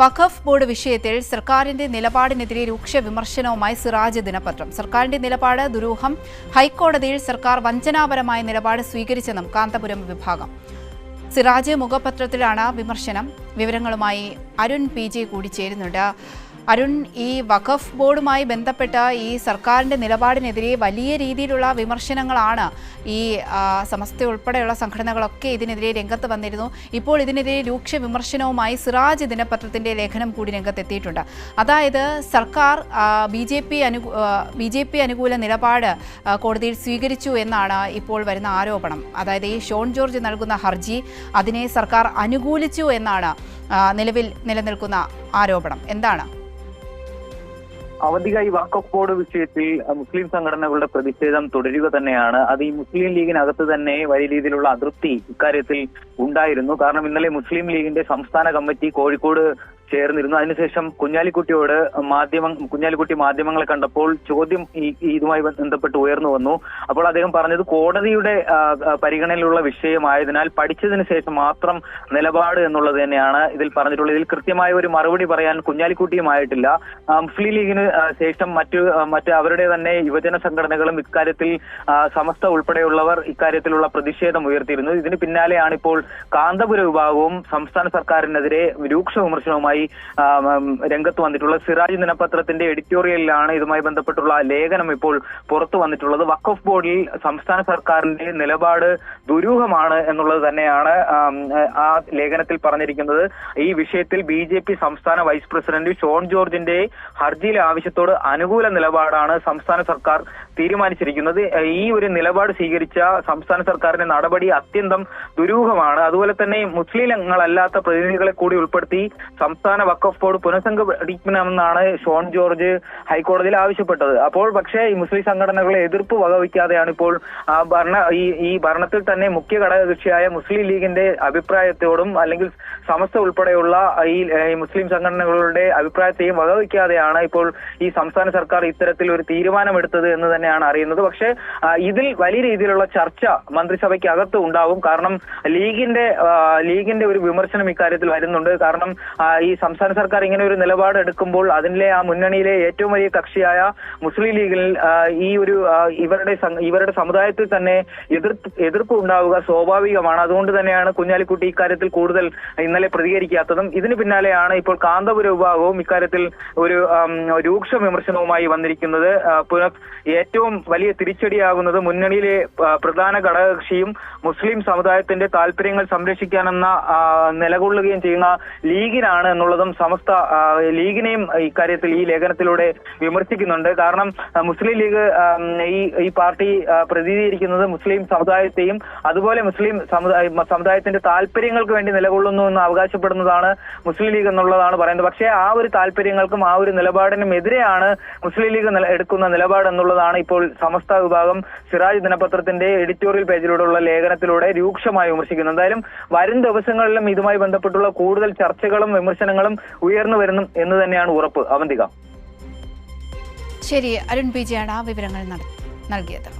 വഖഫ് board വിഷയത്തിൽ സർക്കാരിന്റെ നിലപാടിനെതിരെ രൂക്ഷ വിമർശനവുമായി സിറാജ് ദിനപത്രം. സർക്കാരിന്റെ നിലപാട് ദുരൂഹം. ഹൈക്കോടതിയിൽ സർക്കാർ വഞ്ചനാപരമായ നിലപാട് സ്വീകരിച്ചെന്നും കാന്തപുരം വിഭാഗം. സിറാജ് മുഖപത്രത്തിലാണ് വിമർശനം. വിവരങ്ങളുമായി അരുൺ PJ കൂടി ചേരുന്നുണ്ട്. അരുൺ, ഈ വഖഫ് ബോർഡുമായി ബന്ധപ്പെട്ട ഈ സർക്കാരിന്റെ നിലപാടിനെതിരെ വലിയ രീതിയിലുള്ള വിമർശനങ്ങളാണ് ഈ സമസ്ത ഉൾപ്പെടെയുള്ള സംഘടനകളൊക്കെ ഇതിനെതിരെ രംഗത്ത് വന്നിരുന്നു. ഇപ്പോൾ ഇതിനെതിരെ രൂക്ഷ വിമർശനവുമായി സിറാജ് ദിനപത്രത്തിന്റെ ലേഖനം കൂടി രംഗത്തെത്തിയിട്ടുണ്ട്. അതായത് സർക്കാർ ബി ജെ പി അനുകൂല നിലപാട് കോടതിയിൽ സ്വീകരിച്ചു എന്നാണ് ഇപ്പോൾ വരുന്ന ആരോപണം. അതായത് ഈ ഷോൺ ജോർജ് നൽകുന്ന ഹർജി അതിനെ സർക്കാർ അനുകൂലിച്ചു എന്നാണ് നിലവിൽ നിലനിൽക്കുന്ന ആരോപണം. എന്താണ് അവധിക? ഈ വഖഫ് ബോർഡ് വിഷയത്തിൽ മുസ്ലിം സംഘടനകളുടെ പ്രതിഷേധം തുടരുക തന്നെയാണ്. അത് ഈ മുസ്ലിം ലീഗിനകത്ത് തന്നെ വലിയ രീതിയിലുള്ള അതൃപ്തി ഇക്കാര്യത്തിൽ ഉണ്ടായിരുന്നു. കാരണം ഇന്നലെ മുസ്ലിം ലീഗിന്റെ സംസ്ഥാന കമ്മിറ്റി കോഴിക്കോട് ചേർന്നിരുന്നു. അതിനുശേഷം കുഞ്ഞാലിക്കുട്ടി മാധ്യമങ്ങളെ കണ്ടപ്പോൾ ചോദ്യം ഇതുമായി ബന്ധപ്പെട്ട് ഉയർന്നു വന്നു. അപ്പോൾ അദ്ദേഹം പറഞ്ഞത് കോടതിയുടെ പരിഗണനയിലുള്ള വിഷയമായതിനാൽ പഠിച്ചതിന് ശേഷം മാത്രം നിലപാട് എന്നുള്ളത് തന്നെയാണ് ഇതിൽ പറഞ്ഞിട്ടുള്ളത്. ഇതിൽ കൃത്യമായ ഒരു മറുപടി പറയാൻ കുഞ്ഞാലിക്കുട്ടിയുമായിട്ടില്ല. മുസ്ലിം ലീഗിന് ശേഷം മറ്റ് അവരുടെ തന്നെ യുവജന സംഘടനകളും ഇക്കാര്യത്തിൽ സമസ്ത ഉൾപ്പെടെയുള്ളവർ ഇക്കാര്യത്തിലുള്ള പ്രതിഷേധം ഉയർത്തിയിരുന്നു. ഇതിന് പിന്നാലെയാണ് ഇപ്പോൾ കാന്തപുര വിഭാഗവും സംസ്ഥാന സർക്കാരിനെതിരെ രൂക്ഷ വിമർശനവുമായി രംഗത്ത് വന്നിട്ടുള്ളത്. സിറാജ് ദിനപത്രത്തിന്റെ എഡിറ്റോറിയലിലാണ് ഇതുമായി ബന്ധപ്പെട്ടുള്ള ലേഖനം ഇപ്പോൾ പുറത്തു വന്നിട്ടുള്ളത്. വഖഫ് ബോർഡിൽ സംസ്ഥാന സർക്കാരിന്റെ നിലപാട് ദുരൂഹമാണ് എന്നുള്ളത് തന്നെയാണ് ആ ലേഖനത്തിൽ പറഞ്ഞിരിക്കുന്നത്. ഈ വിഷയത്തിൽ BJP സംസ്ഥാന വൈസ് പ്രസിഡന്റ് ഷോൺ ജോർജിന്റെ ഹർജിയിലെ ആവശ്യത്തോട് അനുകൂല നിലപാടാണ് സംസ്ഥാന സർക്കാർ തീരുമാനിച്ചിരിക്കുന്നത്. ഈ ഒരു നിലപാട് സ്വീകരിച്ച സംസ്ഥാന സർക്കാരിന്റെ നടപടി അത്യന്തം ദുരൂഹമാണ്. അതുപോലെ തന്നെ മുസ്ലിങ്ങളല്ലാത്ത പ്രതിനിധികളെ കൂടി ഉൾപ്പെടുത്തി സംസ്ഥാന വഖഫ് ബോർഡ് പുനഃസംഘടിപ്പിക്കണമെന്നാണ് ഷോൺ ജോർജ് ഹൈക്കോടതിയിൽ ആവശ്യപ്പെട്ടത്. അപ്പോൾ പക്ഷേ ഈ മുസ്ലിം സംഘടനകളെ എതിർപ്പ് വകവയ്ക്കാതെയാണ് ഇപ്പോൾ ഈ ഭരണത്തിൽ തന്നെ മുഖ്യ ഘടകകക്ഷിയായ മുസ്ലിം ലീഗിന്റെ അഭിപ്രായത്തോടും അല്ലെങ്കിൽ സമസ്ത ഉൾപ്പെടെയുള്ള ഈ മുസ്ലിം സംഘടനകളുടെ അഭിപ്രായത്തെയും വകവയ്ക്കാതെയാണ് ഇപ്പോൾ ഈ സംസ്ഥാന സർക്കാർ ഇത്തരത്തിൽ ഒരു തീരുമാനമെടുത്തത് എന്ന് തന്നെയാണ് അറിയുന്നത്. പക്ഷേ ഇതിൽ വലിയ രീതിയിലുള്ള ചർച്ച മന്ത്രിസഭയ്ക്ക് അകത്ത് ഉണ്ടാവും. കാരണം ലീഗിന്റെ ഒരു വിമർശനം ഇക്കാര്യത്തിൽ വരുന്നുണ്ട്. കാരണം ഈ സംസ്ഥാന സർക്കാർ ഇങ്ങനെ ഒരു നിലപാട് എടുക്കുമ്പോൾ അതിലെ ആ മുന്നണിയിലെ ഏറ്റവും വലിയ കക്ഷിയായ മുസ്ലിം ലീഗിൽ ഇവരുടെ സമുദായത്തിൽ തന്നെ എതിർപ്പ് ഉണ്ടാവുക സ്വാഭാവികമാണ്. അതുകൊണ്ട് തന്നെയാണ് കുഞ്ഞാലിക്കുട്ടി ഇക്കാര്യത്തിൽ കൂടുതൽ ഇന്നലെ പ്രതികരിക്കാത്തതും. ഇതിന് പിന്നാലെയാണ് ഇപ്പോൾ കാന്തപുര വിഭാഗവും ഇക്കാര്യത്തിൽ ഒരു രൂക്ഷ വിമർശനവുമായി വന്നിരിക്കുന്നത്. ഏറ്റവും വലിയ തിരിച്ചടിയാകുന്നത് മുന്നണിയിലെ പ്രധാന ഘടകകക്ഷിയും മുസ്ലിം സമുദായത്തിന്റെ താല്പര്യങ്ങൾ സംരക്ഷിക്കാനെന്ന നിലകൊള്ളുകയും ചെയ്യുന്ന ലീഗിനാണ് എന്നുള്ളതും സമസ്ത ലീഗിനെയും ഇക്കാര്യത്തിൽ ഈ ലേഖനത്തിലൂടെ വിമർശിക്കുന്നുണ്ട്. കാരണം മുസ്ലിം ലീഗ് ഈ പാർട്ടി പ്രതിനിധീകരിക്കുന്നത് മുസ്ലിം സമുദായത്തെയും അതുപോലെ മുസ്ലിം സമുദായത്തിന്റെ താല്പര്യങ്ങൾക്ക് വേണ്ടി നിലകൊള്ളുന്നു എന്ന് അവകാശപ്പെടുന്നതാണ് മുസ്ലിം ലീഗ് എന്നുള്ളതാണ് പറയുന്നത്. പക്ഷേ ആ ഒരു താല്പര്യങ്ങൾക്കും ആ ഒരു നിലപാടിനും എതിരെയാണ് മുസ്ലിം ലീഗ് എടുക്കുന്ന നിലപാട് എന്നുള്ളതാണ് ഇപ്പോൾ സമസ്ത വിഭാഗം സിറാജ് ദിനപത്രത്തിന്റെ എഡിറ്റോറിയൽ പേജിലൂടെയുള്ള ലേഖനത്തിലൂടെ രൂക്ഷമായി വിമർശിക്കുന്നത്. എന്തായാലും വരും ദിവസങ്ങളിലും ഇതുമായി ബന്ധപ്പെട്ടുള്ള കൂടുതൽ ചർച്ചകളും വിമർശനങ്ങളും ഉയർന്നു വരുന്നു എന്ന് തന്നെയാണ് ഉറപ്പ്. അവന്തിക. ശരി, അരുൺ PJ ആണ് വിവരങ്ങൾ നൽകിയത്.